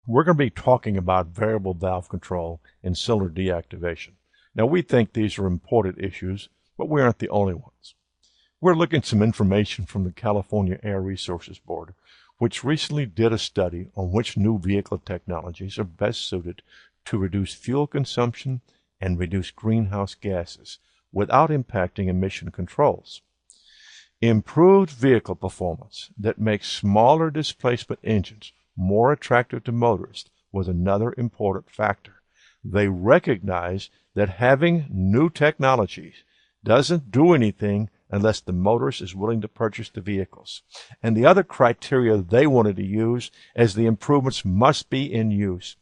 We're going to be talking about variable valve control and cylinder deactivation. Now, we think these are important issues, but we aren't the only ones. We're looking at some information from the California Air Resources Board, which recently did a study on which new vehicle technologies are best suited to reduce fuel consumption and reduce greenhouse gases without impacting emission controls. Improved vehicle performance that makes smaller displacement engines more attractive to motorists was another important factor. They recognize that having new technologies doesn't do anything unless the motorist is willing to purchase the vehicles. And the other criteria they wanted to use is the improvements must be in use.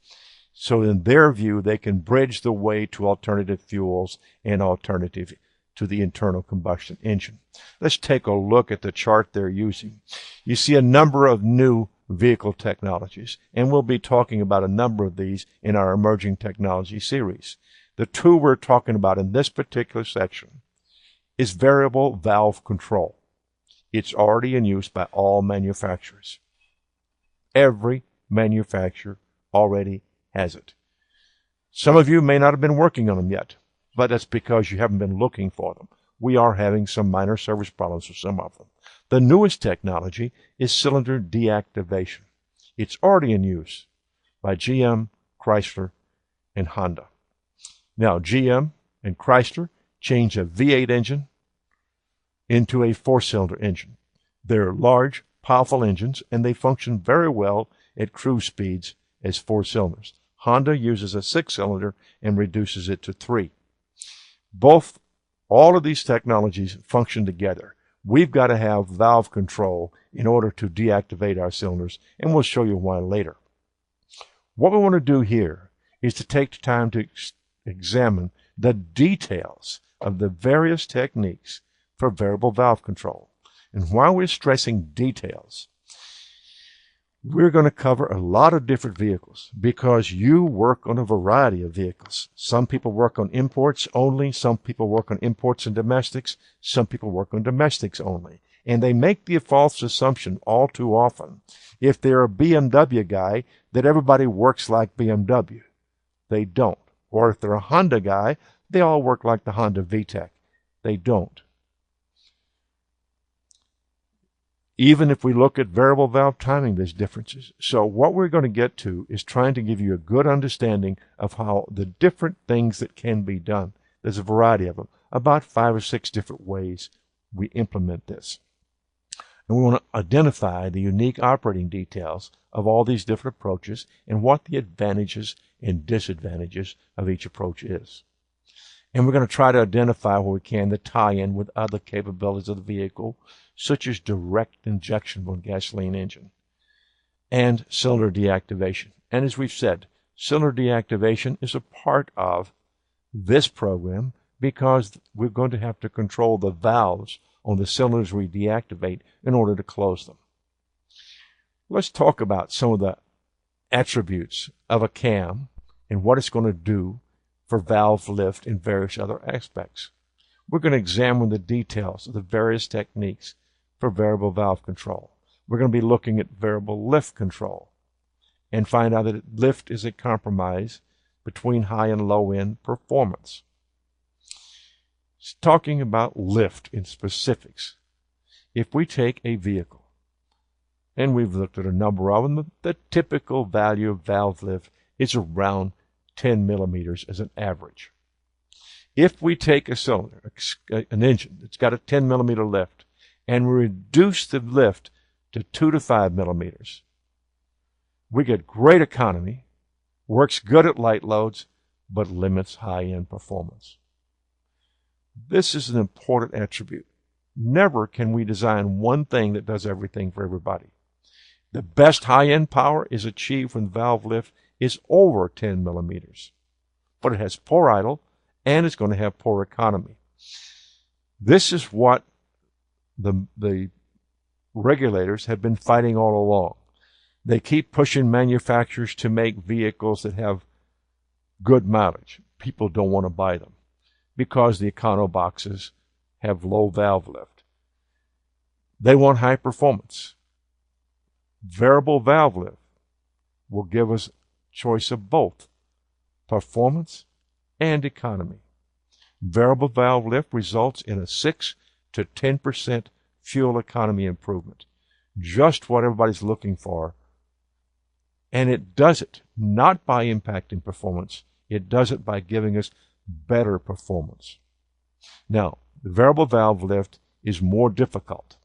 So in their view, they can bridge the way to alternative fuels and alternative to the internal combustion engine. Let's take a look at the chart they're using. You see a number of new vehicle technologies, and we'll be talking about a number of these in our emerging technology series. The two we're talking about in this particular section is variable valve control. It's already in use by all manufacturers. Every manufacturer already has it. Some of you may not have been working on them yet, but that's because you haven't been looking for them. We are having some minor service problems with some of them. The newest technology is cylinder deactivation. It's already in use by GM, Chrysler, and Honda. Now, GM and Chrysler change a V8 engine into a four-cylinder engine. They're large, powerful engines, and they function very well at cruise speeds as four cylinders. Honda uses a six-cylinder and reduces it to three. All of these technologies function together. We've got to have valve control in order to deactivate our cylinders, and we'll show you why later. What we want to do here is to take time to examine the details of the various techniques for variable valve control. And while we're stressing details, we're going to cover a lot of different vehicles because you work on a variety of vehicles. Some people work on imports only. Some people work on imports and domestics. Some people work on domestics only. And they make the false assumption all too often, if they're a BMW guy, that everybody works like BMW. They don't. Or if they're a Honda guy, they all work like the Honda VTEC. They don't. Even if we look at variable valve timing, there's differences. So what we're going to get to is trying to give you a good understanding of how the different things that can be done. There's a variety of them, about 5 or 6 different ways we implement this. And we want to identify the unique operating details of all these different approaches and what the advantages and disadvantages of each approach is. And we're going to try to identify where we can the tie-in with other capabilities of the vehicle, such as direct injection of a gasoline engine and cylinder deactivation. And as we've said, cylinder deactivation is a part of this program because we're going to have to control the valves on the cylinders we deactivate in order to close them. Let's talk about some of the attributes of a cam and what it's going to do for valve lift and various other aspects. We're going to examine the details of the various techniques for variable valve control. We're going to be looking at variable lift control and find out that lift is a compromise between high and low end performance. Talking about lift in specifics, if we take a vehicle, and we've looked at a number of them, the typical value of valve lift is around 10 millimeters as an average. If we take a cylinder, an engine that's got a 10 millimeter lift, and we reduce the lift to 2 to 5 millimeters, we get great economy, works good at light loads, but limits high-end performance. This is an important attribute. Never can we design one thing that does everything for everybody. The best high-end power is achieved when valve lift is over 10 millimeters, but it has poor idle and it's going to have poor economy. This is what the regulators have been fighting all along. They keep pushing manufacturers to make vehicles that have good mileage. People don't want to buy them because the econo boxes have low valve lift. They want high performance. Variable valve lift will give us choice of both performance and economy. Variable valve lift results in a 6 to 10% fuel economy improvement, just what everybody's looking for. And it does it not by impacting performance, it does it by giving us better performance. Now, the variable valve lift is more difficult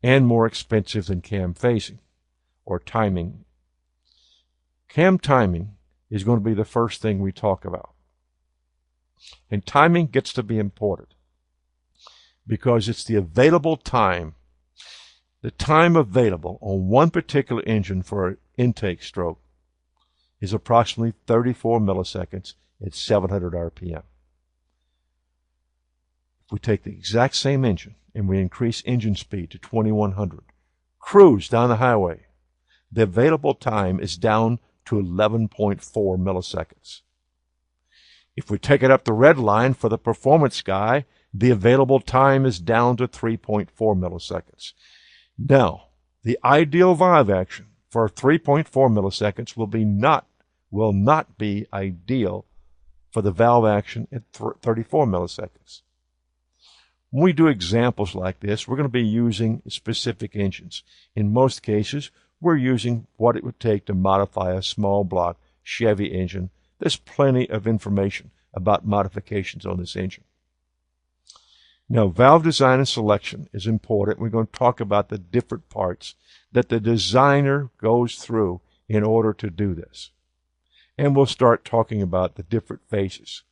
and more expensive than cam phasing or timing. Cam timing is going to be the first thing we talk about. And timing gets to be important because it's the available time. The time available on one particular engine for an intake stroke is approximately 34 milliseconds at 700 RPM. If we take the exact same engine and we increase engine speed to 2100, cruise down the highway, the available time is down to 11.4 milliseconds. If we take it up the red line for the performance guy, the available time is down to 3.4 milliseconds. Now, the ideal valve action for 3.4 milliseconds will not be ideal for the valve action at 34 milliseconds. When we do examples like this, we're going to be using specific engines. In most cases, we're using what it would take to modify a small block Chevy engine. There's plenty of information about modifications on this engine. Now, valve design and selection is important. We're going to talk about the different parts that the designer goes through in order to do this. And we'll start talking about the different phases.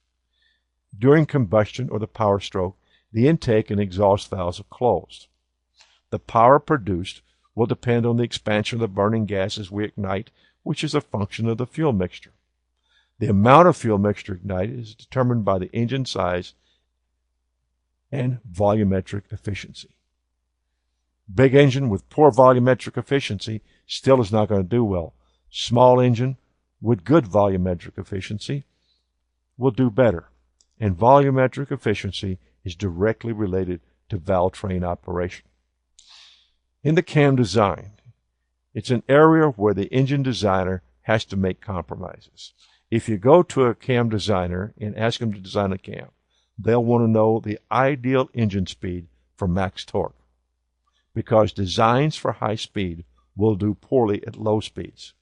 During combustion or the power stroke, the intake and exhaust valves are closed. The power produced will depend on the expansion of the burning gases we ignite, which is a function of the fuel mixture. The amount of fuel mixture ignited is determined by the engine size and volumetric efficiency. Big engine with poor volumetric efficiency still is not going to do well. Small engine with good volumetric efficiency will do better. And volumetric efficiency is directly related to valve train operation. In the cam design, it's an area where the engine designer has to make compromises. If you go to a cam designer and ask them to design a cam, they'll want to know the ideal engine speed for max torque, because designs for high speed will do poorly at low speeds,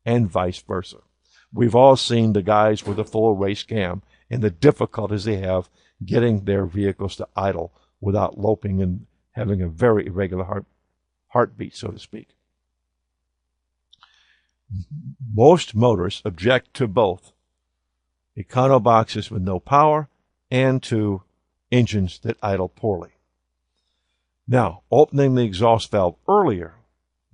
and vice versa. We've all seen the guys with a full race cam and the difficulties they have getting their vehicles to idle without loping and having a very irregular heartbeat, so to speak. Most motorists object to both econo boxes with no power and to engines that idle poorly. Now, opening the exhaust valve earlier,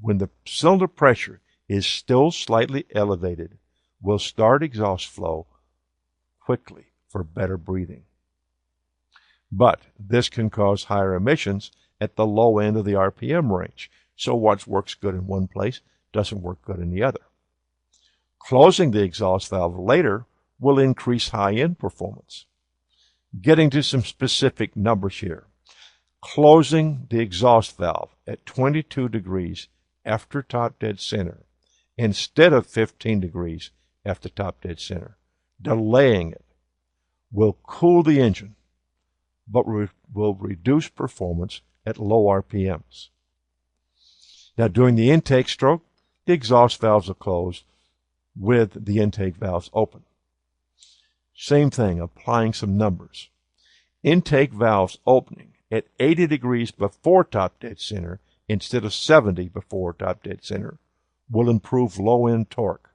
when the cylinder pressure is still slightly elevated, will start exhaust flow quickly for better breathing. But this can cause higher emissions at the low end of the RPM range, so what works good in one place doesn't work good in the other. Closing the exhaust valve later will increase high-end performance. Getting to some specific numbers here. Closing the exhaust valve at 22 degrees after top dead center instead of 15 degrees after top dead center, delaying it, will cool the engine, but will reduce performance at low RPMs. Now, during the intake stroke, the exhaust valves are closed with the intake valves open. Same thing, applying some numbers. Intake valves opening at 80 degrees before top dead center instead of 70 before top dead center will improve low-end torque.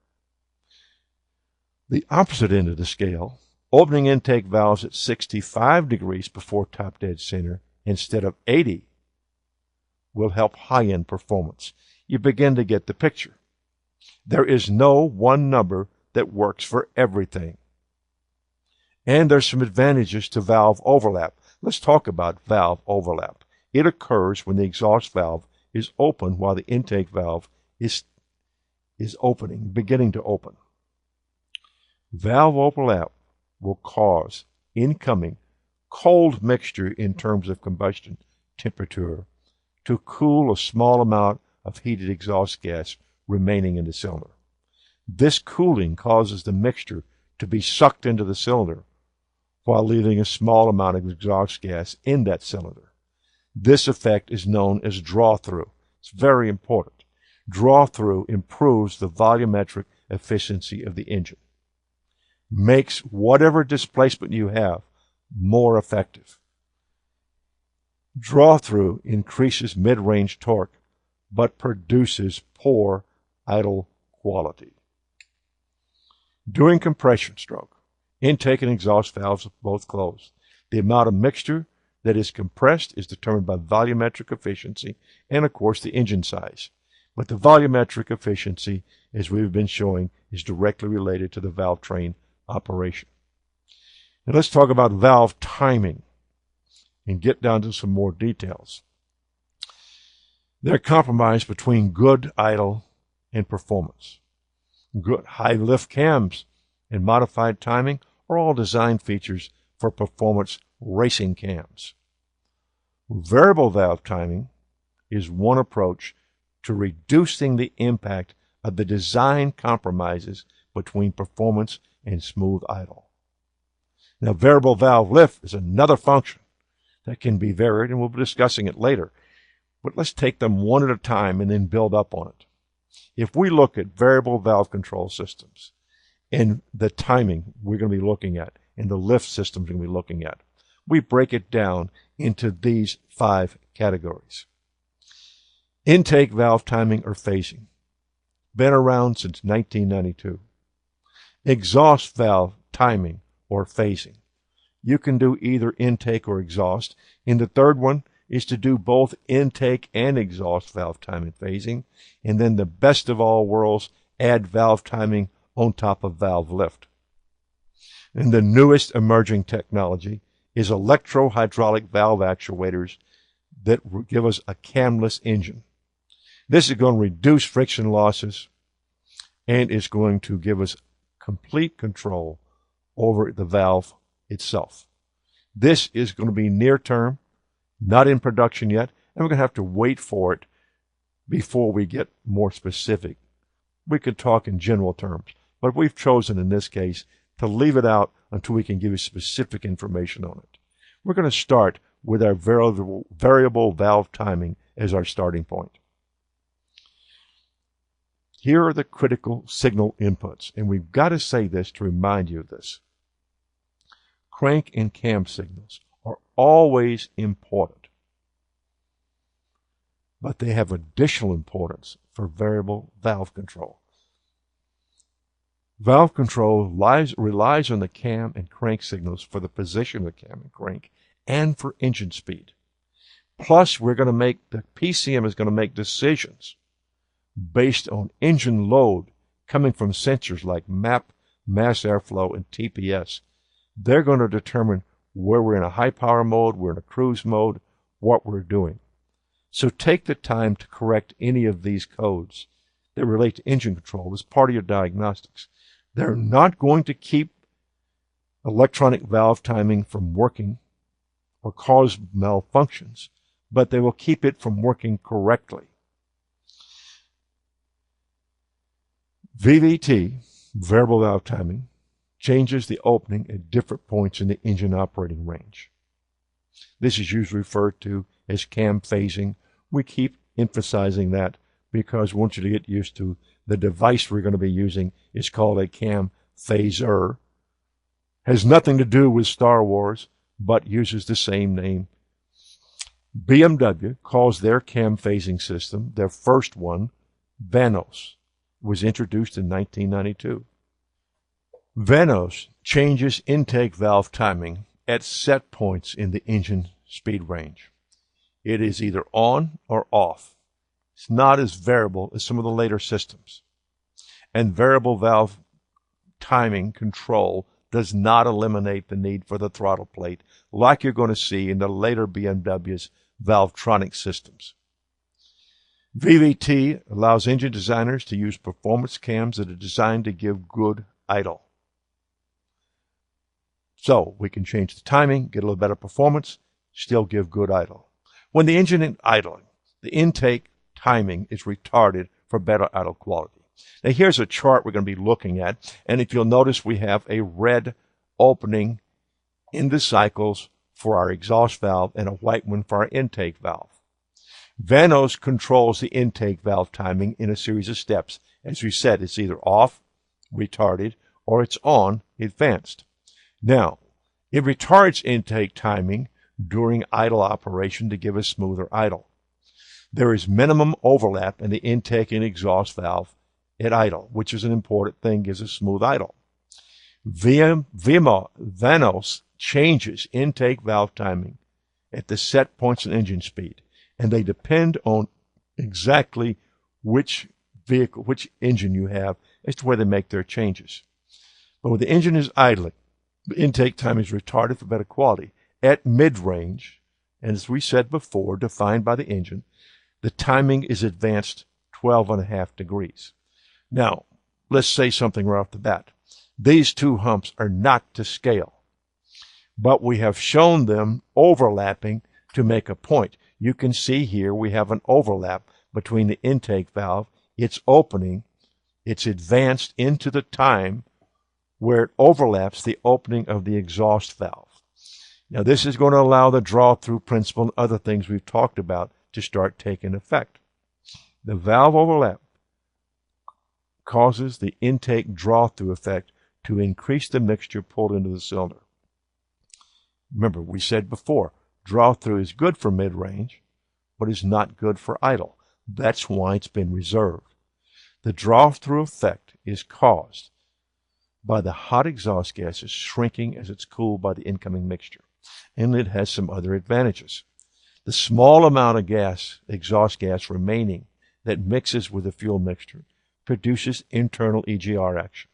The opposite end of the scale, opening intake valves at 65 degrees before top dead center instead of 80 will help high-end performance. You begin to get the picture. There is no one number that works for everything. And there's some advantages to valve overlap. Let's talk about valve overlap. It occurs when the exhaust valve is open while the intake valve is beginning to open. Valve overlap will cause incoming cold mixture in terms of combustion temperature to cool a small amount of heated exhaust gas remaining in the cylinder. This cooling causes the mixture to be sucked into the cylinder while leaving a small amount of exhaust gas in that cylinder. This effect is known as draw-through. It's very important. Draw-through improves the volumetric efficiency of the engine, makes whatever displacement you have more effective. Draw-through increases mid-range torque, but produces poor idle quality. During compression stroke, intake and exhaust valves are both closed. The amount of mixture that is compressed is determined by volumetric efficiency and, of course, the engine size. But the volumetric efficiency, as we've been showing, is directly related to the valve train operation. Now let's talk about valve timing and get down to some more details. They're compromised between good idle and performance. Good high lift cams and modified timing are all design features for performance racing cams. Variable valve timing is one approach to reducing the impact of the design compromises between performance and smooth idle. Now, variable valve lift is another function that can be varied, and we'll be discussing it later. But let's take them one at a time and then build up on it. If we look at variable valve control systems and the timing we're going to be looking at and the lift systems we're going to be looking at, we break it down into these 5 categories. Intake valve timing or phasing. Been around since 1992. Exhaust valve timing or phasing. You can do either intake or exhaust. And the third one is to do both intake and exhaust valve timing phasing. And then the best of all worlds, add valve timing on top of valve lift. And the newest emerging technology is electro-hydraulic valve actuators that give us a camless engine. This is going to reduce friction losses and is going to give us complete control over the valve itself. This is going to be near term, not in production yet, and we're going to have to wait for it before we get more specific. We could talk in general terms, but we've chosen in this case to leave it out until we can give you specific information on it. We're going to start with our variable valve timing as our starting point. Here are the critical signal inputs, and we've got to say this to remind you of this. Crank and cam signals are always important, but they have additional importance for variable valve control. Valve control relies on the cam and crank signals for the position of the cam and crank and for engine speed. Plus, the PCM is going to make decisions based on engine load coming from sensors like MAP, mass airflow, and TPS. They're going to determine where we're in a high power mode, we're in a cruise mode, what we're doing. So take the time to correct any of these codes that relate to engine control as part of your diagnostics. They're not going to keep electronic valve timing from working or cause malfunctions, but they will keep it from working correctly. VVT, variable valve timing, changes the opening at different points in the engine operating range. This is usually referred to as cam phasing. We keep emphasizing that because we want you to get used to the device we're going to be using is called a cam phaser. Has nothing to do with Star Wars, but uses the same name. BMW calls their cam phasing system, their first one, Vanos. Was introduced in 1992. Vanos changes intake valve timing at set points in the engine speed range. It is either on or off. It's not as variable as some of the later systems. And variable valve timing control does not eliminate the need for the throttle plate like you're going to see in the later BMW's Valvetronic systems. VVT allows engine designers to use performance cams that are designed to give good idle. So we can change the timing, get a little better performance, still give good idle. When the engine is idling, the intake timing is retarded for better idle quality. Now here's a chart we're going to be looking at, and if you'll notice, we have a red opening in the cycles for our exhaust valve and a white one for our intake valve. Vanos controls the intake valve timing in a series of steps. As we said, it's either off, retarded, or it's on, advanced. Now, it retards intake timing during idle operation to give a smoother idle. There is minimum overlap in the intake and exhaust valve at idle, which is an important thing, gives a smooth idle. Vanos changes intake valve timing at the set points in engine speed, and they depend on exactly which engine you have as to where they make their changes. But when the engine is idling, the intake time is retarded for better quality. At mid-range, and as we said before, defined by the engine, the timing is advanced 12.5 degrees. Now, let's say something right off the bat. These two humps are not to scale, but we have shown them overlapping to make a point. You can see here we have an overlap between the intake valve, its opening, it's advanced into the time where it overlaps the opening of the exhaust valve. Now, this is going to allow the draw-through principle and other things we've talked about to start taking effect. The valve overlap causes the intake draw-through effect to increase the mixture pulled into the cylinder. Remember, we said before, draw-through is good for mid-range, but is not good for idle. That's why it's been reserved. The draw-through effect is caused by the hot exhaust gases shrinking as it's cooled by the incoming mixture. And it has some other advantages. The small amount of gas, exhaust gas remaining that mixes with the fuel mixture produces internal EGR action.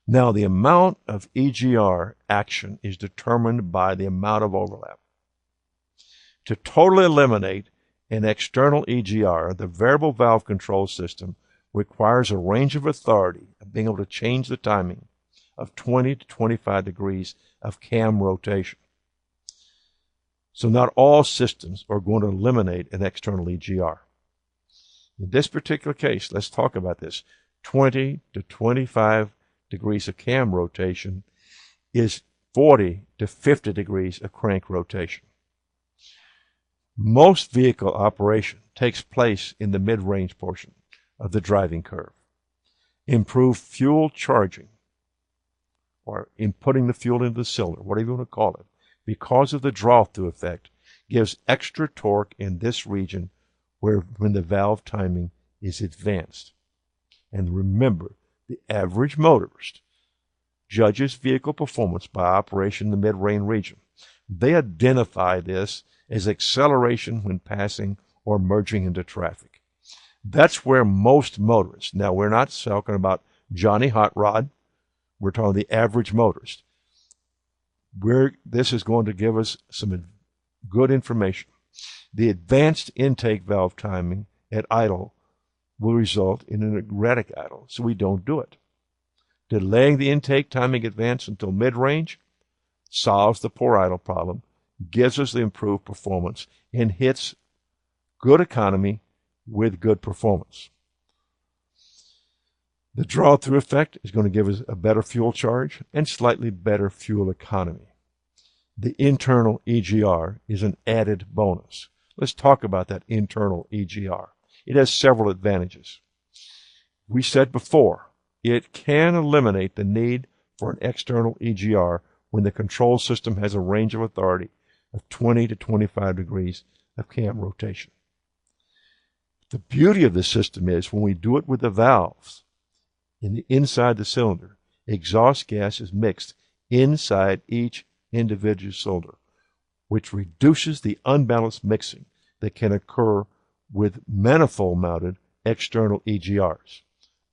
Now, the amount of EGR action is determined by the amount of overlap. To totally eliminate an external EGR, the variable valve control system requires a range of authority of being able to change the timing of 20 to 25 degrees of cam rotation. So not all systems are going to eliminate an external EGR. In this particular case, let's talk about this. 20 to 25 degrees of cam rotation is 40 to 50 degrees of crank rotation. Most vehicle operation takes place in the mid-range portion of the driving curve. Improved fuel charging, or inputting the fuel into the cylinder, whatever you want to call it, because of the draw-through effect, gives extra torque in this region when the valve timing is advanced. And remember, the average motorist judges vehicle performance by operation in the mid-range region. They identify this as acceleration when passing or merging into traffic. That's where most motorists, now we're not talking about Johnny Hot Rod, we're talking the average motorist. This is going to give us some good information. The advanced intake valve timing at idle will result in an erratic idle, so we don't do it. Delaying the intake timing advance until mid-range solves the poor idle problem, gives us the improved performance, and hits good economy with good performance. The draw-through effect is going to give us a better fuel charge and slightly better fuel economy. The internal EGR is an added bonus. Let's talk about that internal EGR. It has several advantages. We said before, it can eliminate the need for an external EGR when the control system has a range of authority of 20 to 25 degrees of cam rotation. The beauty of the system is when we do it with the valves inside the cylinder, exhaust gas is mixed inside each individual cylinder, which reduces the unbalanced mixing that can occur with manifold-mounted external EGRs.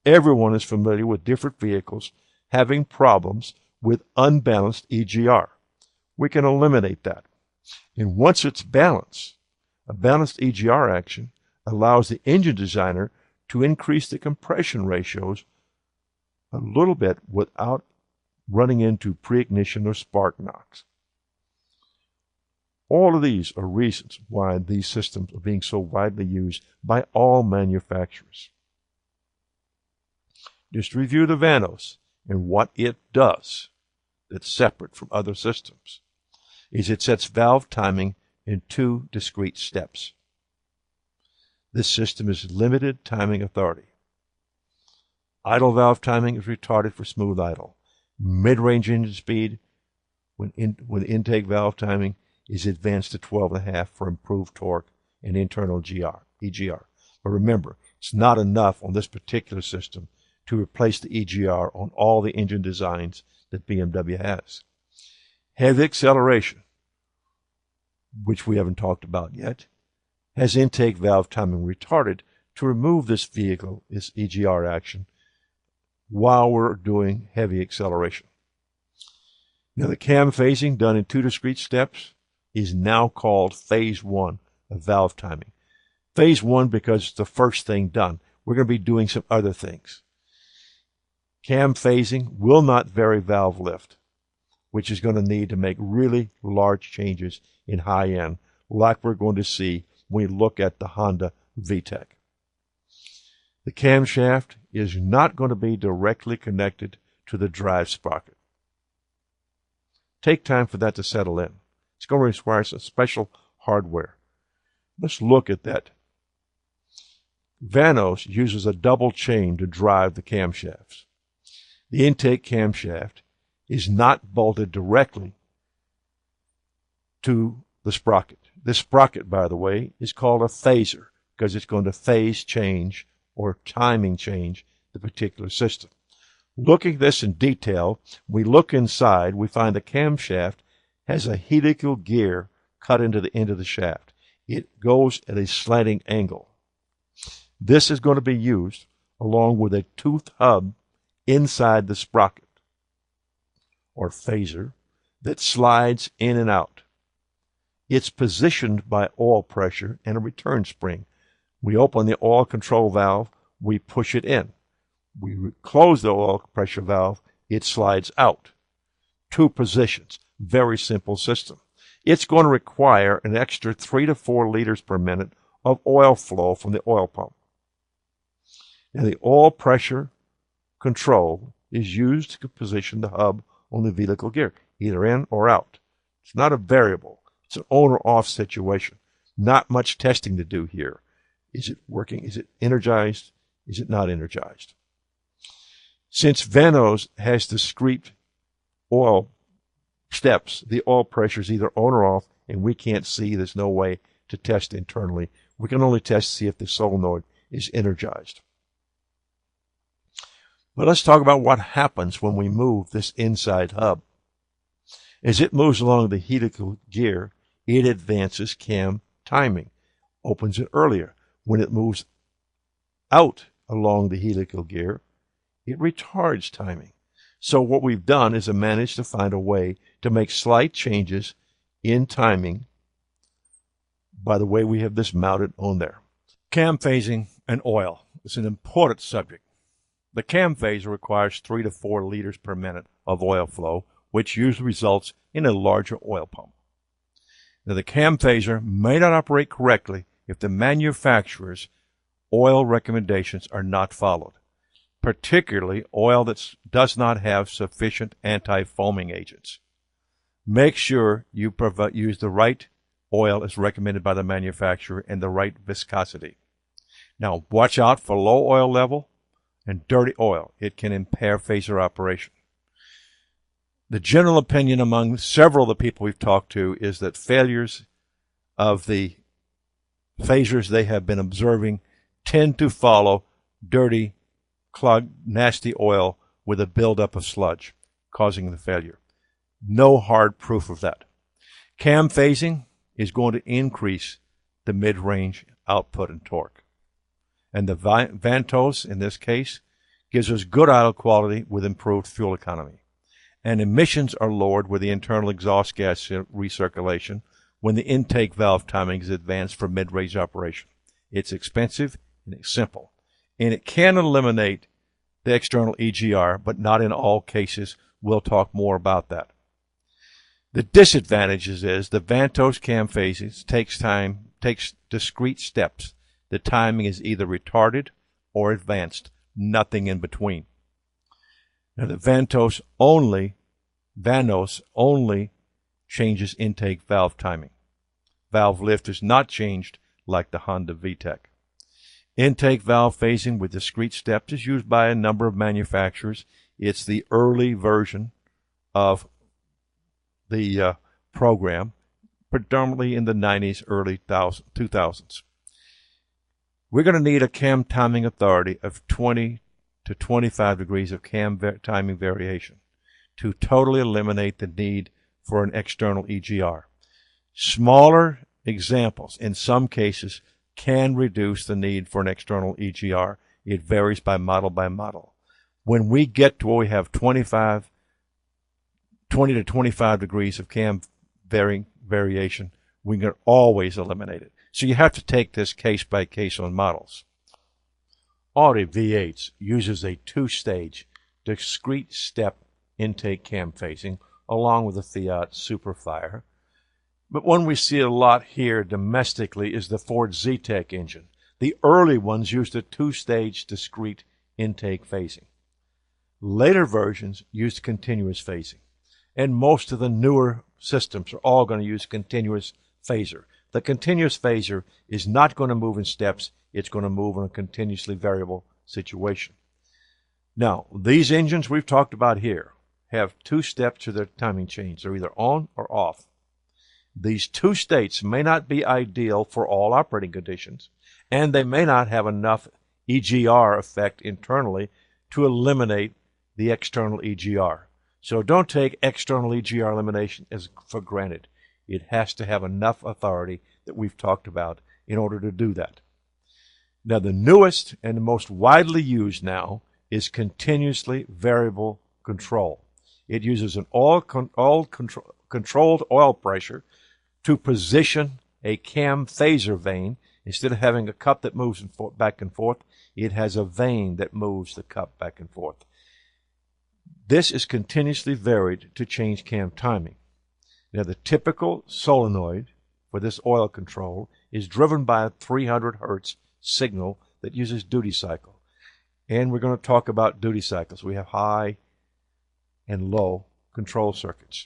Everyone is familiar with different vehicles having problems with unbalanced EGR. We can eliminate that. And once it's balanced, a balanced EGR action allows the engine designer to increase the compression ratios a little bit without running into pre-ignition or spark knocks. All of these are reasons why these systems are being so widely used by all manufacturers. Just review the Vanos and what it does that's separate from other systems is it sets valve timing in 2 discrete steps. This system is limited timing authority. Idle valve timing is retarded for smooth idle. Mid-range engine speed when intake valve timing is advanced to 12.5 for improved torque and internal EGR. But remember, it's not enough on this particular system to replace the EGR on all the engine designs that BMW has. Heavy acceleration, which we haven't talked about yet, has intake valve timing retarded to remove this EGR action while we're doing heavy acceleration. Now, the cam phasing done in 2 discrete steps is now called phase 1 of valve timing. Phase 1 because it's the first thing done. We're going to be doing some other things. Cam phasing will not vary valve lift, which is going to need to make really large changes in high end, like we're going to see when we look at the Honda VTEC. The camshaft is not going to be directly connected to the drive sprocket. Take time for that to settle in. It's going to require some special hardware. Let's look at that. Vanos uses a double chain to drive the camshafts. The intake camshaft is not bolted directly to the sprocket. This sprocket, by the way, is called a phaser because it's going to phase change or timing change the particular system. Looking at this in detail, we look inside, we find the camshaft has a helical gear cut into the end of the shaft. It goes at a slanting angle. This is going to be used along with a toothed hub inside the sprocket or phaser that slides in and out. It's positioned by oil pressure and a return spring. We open the oil control valve, we push it in. We close the oil pressure valve, it slides out. 2 positions. Very simple system. It's going to require an extra 3 to 4 liters per minute of oil flow from the oil pump. Now, the oil pressure control is used to position the hub on the vehicle gear, either in or out. It's not a variable. It's an on or off situation. Not much testing to do here. Is it working? Is it energized? Is it not energized? Since Vanos has discrete oil steps, the oil pressure is either on or off, and we can't see. There's no way to test internally. We can only test to see if the solenoid is energized. But let's talk about what happens when we move this inside hub. As it moves along the helical gear, it advances cam timing, opens it earlier. When it moves out along the helical gear, it retards timing. So what we've done is managed to find a way to make slight changes in timing by the way we have this mounted on there. Cam phasing and oil is an important subject. The cam phaser requires 3 to 4 liters per minute of oil flow, which usually results in a larger oil pump. Now, the cam phaser may not operate correctly if the manufacturer's oil recommendations are not followed, particularly oil that does not have sufficient anti-foaming agents. Make sure you use the right oil as recommended by the manufacturer and the right viscosity. Now, watch out for low oil level and dirty oil. It can impair phaser operation. The general opinion among several of the people we've talked to is that failures of the phasers they have been observing tend to follow dirty, clogged, nasty oil with a buildup of sludge, causing the failure. No hard proof of that. Cam phasing is going to increase the mid-range output and torque. And the Vanos, in this case, gives us good idle quality with improved fuel economy. And emissions are lowered with the internal exhaust gas recirculation when the intake valve timing is advanced for mid-range operation. It's expensive and it's simple. And it can eliminate the external EGR, but not in all cases. We'll talk more about that. The disadvantages is the Vanos cam phasing takes discrete steps. The timing is either retarded or advanced, nothing in between. Now the Vanos only changes intake valve timing. Valve lift is not changed like the Honda VTEC. Intake valve phasing with discrete steps is used by a number of manufacturers. It's the early version of the program, predominantly in the 90s, early 2000s. We're going to need a cam timing authority of 20 to 25 degrees of cam timing variation to totally eliminate the need for an external EGR. Smaller examples, in some cases, can reduce the need for an external EGR. It varies by model by model. When we get to where we have 20 to 25 degrees of cam variation, we can always eliminate it. So you have to take this case by case on models. Audi V8 uses a two-stage discrete step intake cam phasing along with the Fiat Superfire. But one we see a lot here domestically is the Ford Z-Tech engine. The early ones used a two-stage discrete intake phasing. Later versions used continuous phasing. And most of the newer systems are all going to use continuous phaser. The continuous phaser is not going to move in steps. It's going to move in a continuously variable situation. Now, these engines we've talked about here have two steps to their timing change. They're either on or off. These two states may not be ideal for all operating conditions, and they may not have enough EGR effect internally to eliminate the external EGR. So don't take external EGR elimination as for granted. It has to have enough authority that we've talked about in order to do that. Now, the newest and the most widely used now is continuously variable control. It uses an controlled oil pressure to position a cam phaser vane. Instead of having a cup that moves back and forth, it has a vane that moves the cup back and forth. This is continuously varied to change cam timing. Now, the typical solenoid for this oil control is driven by a 300 hertz signal that uses duty cycle. And we're going to talk about duty cycles. We have high and low control circuits.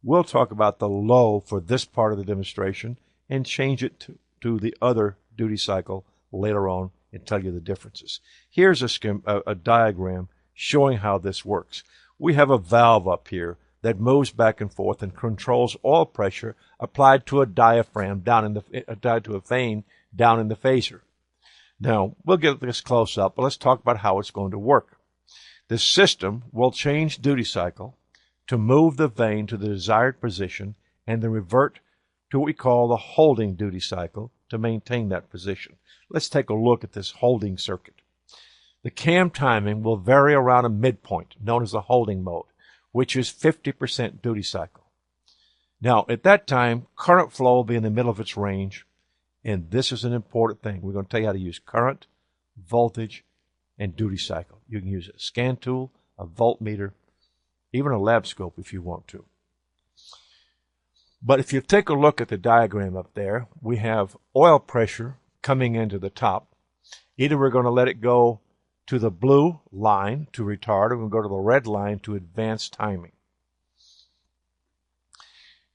We'll talk about the low for this part of the demonstration and change it to the other duty cycle later on and tell you the differences. Here's a diagram showing how this works. We have a valve up here that moves back and forth and controls oil pressure applied to a diaphragm tied to a vane down in the phaser. Now, we'll get this close up, but let's talk about how it's going to work. The system will change duty cycle to move the vane to the desired position and then revert to what we call the holding duty cycle to maintain that position. Let's take a look at this holding circuit. The cam timing will vary around a midpoint, known as the holding mode, which is 50% duty cycle. Now, at that time, current flow will be in the middle of its range, and this is an important thing. We're going to tell you how to use current, voltage, and duty cycle. You can use a scan tool, a voltmeter, even a lab scope if you want to. But if you take a look at the diagram up there, we have oil pressure coming into the top. Either we're going to let it go to the blue line to retard, or we're going to go to the red line to advance timing.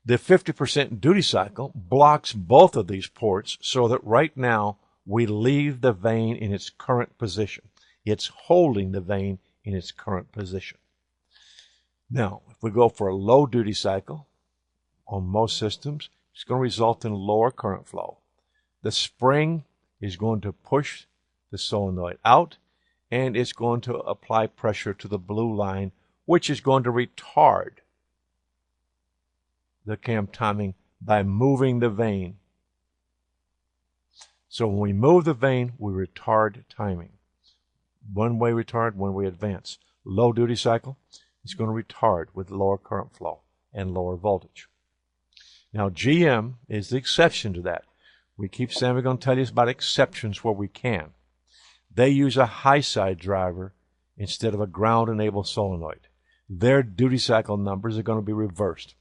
The 50% duty cycle blocks both of these ports so that right now we leave the vane in its current position. It's holding the vane in its current position. Now, if we go for a low duty cycle on most systems, it's going to result in lower current flow. The spring is going to push the solenoid out, and it's going to apply pressure to the blue line, which is going to retard the cam timing by moving the vane. So when we move the vane, we retard timing. One way retard, one way advance. Low duty cycle is going to retard with lower current flow and lower voltage. Now, GM is the exception to that. We keep saying we're going to tell you about exceptions where we can. They use a high side driver instead of a ground-enabled solenoid. Their duty cycle numbers are going to be reversed.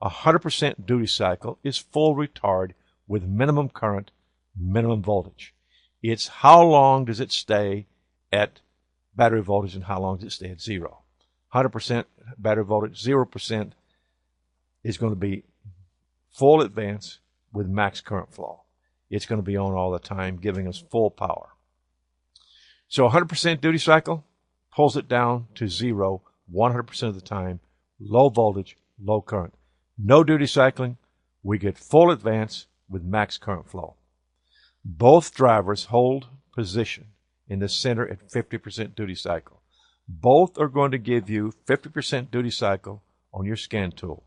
100% duty cycle is full retard with minimum current, minimum voltage. It's how long does it stay at battery voltage and how long does it stay at zero. 100% battery voltage, 0% is going to be full advance with max current flow. It's going to be on all the time, giving us full power. So 100% duty cycle pulls it down to zero 100% of the time, low voltage, low current. No duty cycling, we get full advance with max current flow. Both drivers hold position in the center at 50% duty cycle. Both are going to give you 50% duty cycle on your scan tool.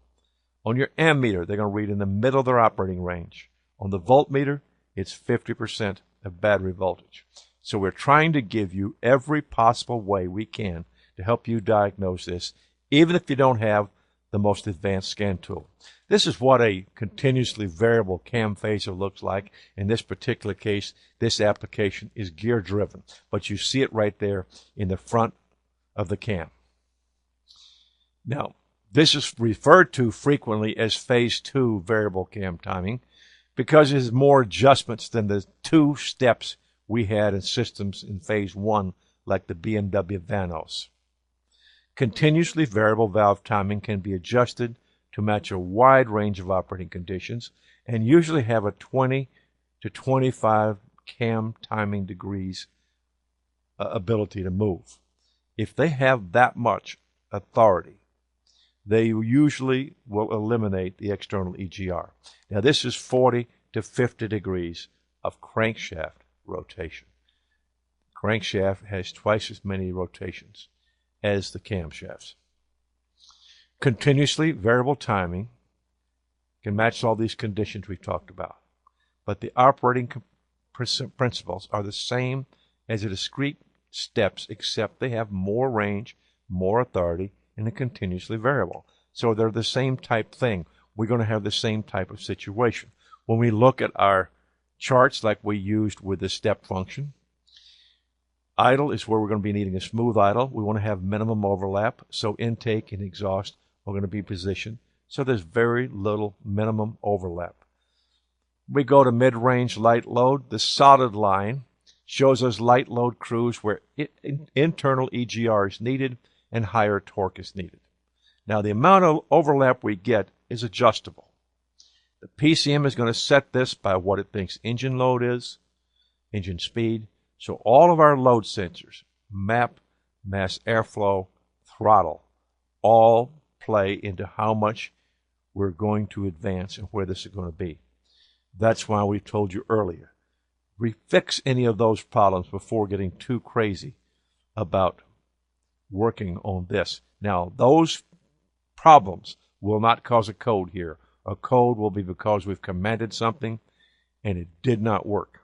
On your ammeter, they're going to read in the middle of their operating range. On the voltmeter, it's 50% of battery voltage. So we're trying to give you every possible way we can to help you diagnose this, even if you don't have the most advanced scan tool. This is what a continuously variable cam phasor looks like. In this particular case, this application is gear driven, but you see it right there in the front of the cam. Now, this is referred to frequently as phase 2 variable cam timing because it has more adjustments than the 2 steps we had in systems in phase 1 like the BMW Vanos. Continuously variable valve timing can be adjusted to match a wide range of operating conditions and usually have a 20 to 25 cam timing degrees ability to move. If they have that much authority, they usually will eliminate the external EGR. Now this is 40 to 50 degrees of crankshaft rotation. Crankshaft has twice as many rotations as the camshafts. Continuously variable timing can match all these conditions we've talked about, but the operating principles are the same as the discrete steps, except they have more range, more authority, and are continuously variable. So they're the same type thing. We're going to have the same type of situation. When we look at our charts like we used with the step function, idle is where we're going to be needing a smooth idle. We want to have minimum overlap, so intake and exhaust are going to be positioned. So there's very little minimum overlap. We go to mid-range light load. The solid line shows us light load crews where internal EGR is needed and higher torque is needed. Now the amount of overlap we get is adjustable. The PCM is going to set this by what it thinks engine load is, engine speed. So all of our load sensors, map, mass airflow, throttle, all play into how much we're going to advance and where this is going to be. That's why we told you earlier, we fix any of those problems before getting too crazy about working on this. Now, those problems will not cause a code here. A code will be because we've commanded something and it did not work.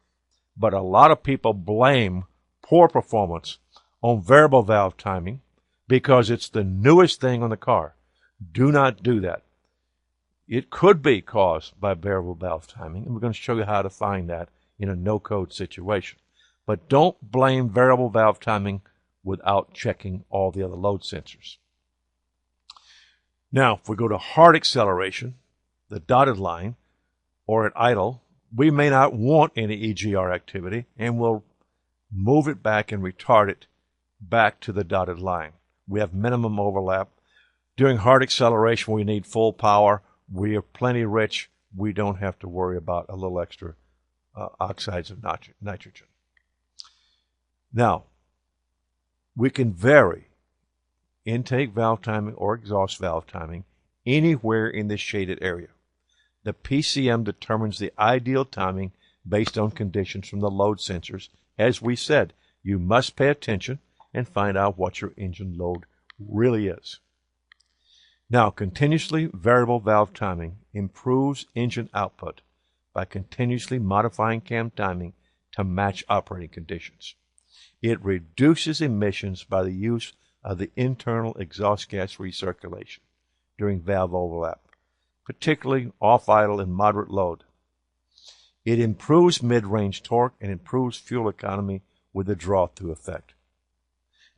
But a lot of people blame poor performance on variable valve timing because it's the newest thing on the car. Do not do that. It could be caused by variable valve timing, and we're going to show you how to find that in a no-code situation. But don't blame variable valve timing without checking all the other load sensors. Now, if we go to hard acceleration, the dotted line, or at idle, we may not want any EGR activity, and we'll move it back and retard it back to the dotted line. We have minimum overlap. During hard acceleration, we need full power. We are plenty rich. We don't have to worry about a little extra oxides of nitrogen. Now, we can vary intake valve timing or exhaust valve timing anywhere in this shaded area. The PCM determines the ideal timing based on conditions from the load sensors. As we said, you must pay attention and find out what your engine load really is. Now, continuously variable valve timing improves engine output by continuously modifying cam timing to match operating conditions. It reduces emissions by the use of the internal exhaust gas recirculation during valve overlap, particularly off-idle and moderate load. It improves mid-range torque and improves fuel economy with the draw-through effect.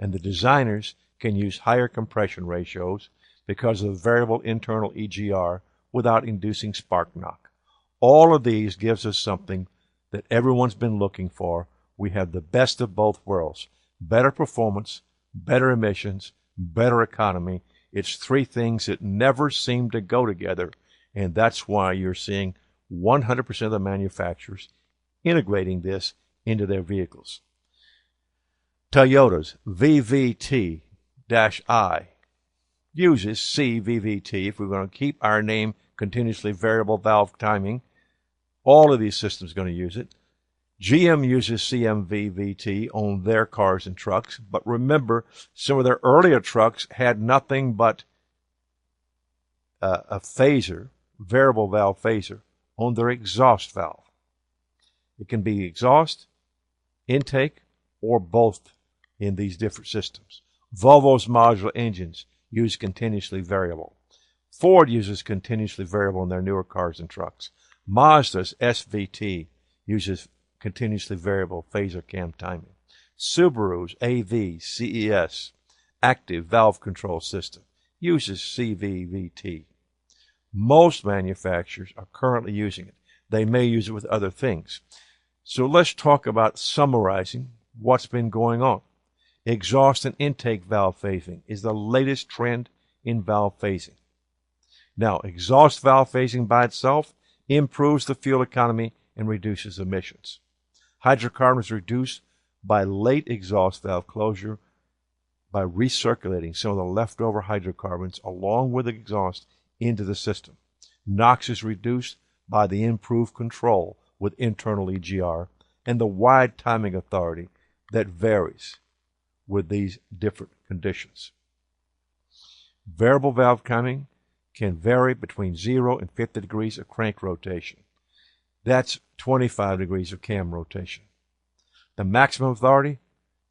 And the designers can use higher compression ratios because of the variable internal EGR without inducing spark knock. All of these gives us something that everyone's been looking for. We have the best of both worlds. Better performance, better emissions, better economy. It's three things that never seem to go together, and that's why you're seeing 100% of the manufacturers integrating this into their vehicles. Toyota's VVT-I uses CVVT. If we're going to keep our name continuously variable valve timing, all of these systems are going to use it. GM uses CMVVT on their cars and trucks, but remember, some of their earlier trucks had nothing but a phaser, variable valve phaser, on their exhaust valve. It can be exhaust, intake, or both in these different systems. Volvo's modular engines use continuously variable. Ford uses continuously variable in their newer cars and trucks. Mazda's SVT uses continuously variable phaser cam timing. Subaru's AV-CES active valve control system uses CVVT. Most manufacturers are currently using it. They may use it with other things. So let's talk about summarizing what's been going on. Exhaust and intake valve phasing is the latest trend in valve phasing. Now, exhaust valve phasing by itself improves the fuel economy and reduces emissions. Hydrocarbons reduced by late exhaust valve closure by recirculating some of the leftover hydrocarbons along with the exhaust into the system. NOx is reduced by the improved control with internal EGR and the wide timing authority that varies with these different conditions. Variable valve timing can vary between 0 and 50 degrees of crank rotation. That's 25 degrees of cam rotation. The maximum authority,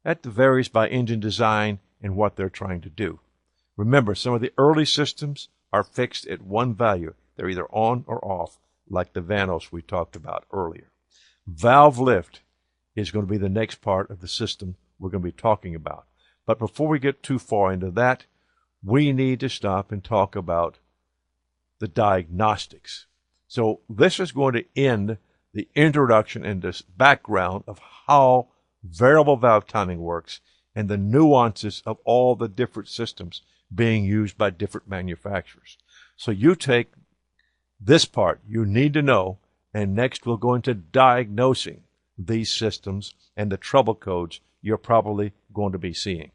that varies by engine design and what they're trying to do. Remember, some of the early systems are fixed at one value. They're either on or off, like the Vanos we talked about earlier. Valve lift is going to be the next part of the system we're going to be talking about. But before we get too far into that, we need to stop and talk about the diagnostics. So this is going to end the introduction and this background of how variable valve timing works and the nuances of all the different systems being used by different manufacturers. So you take this part you need to know, and next we'll go into diagnosing these systems and the trouble codes you're probably going to be seeing.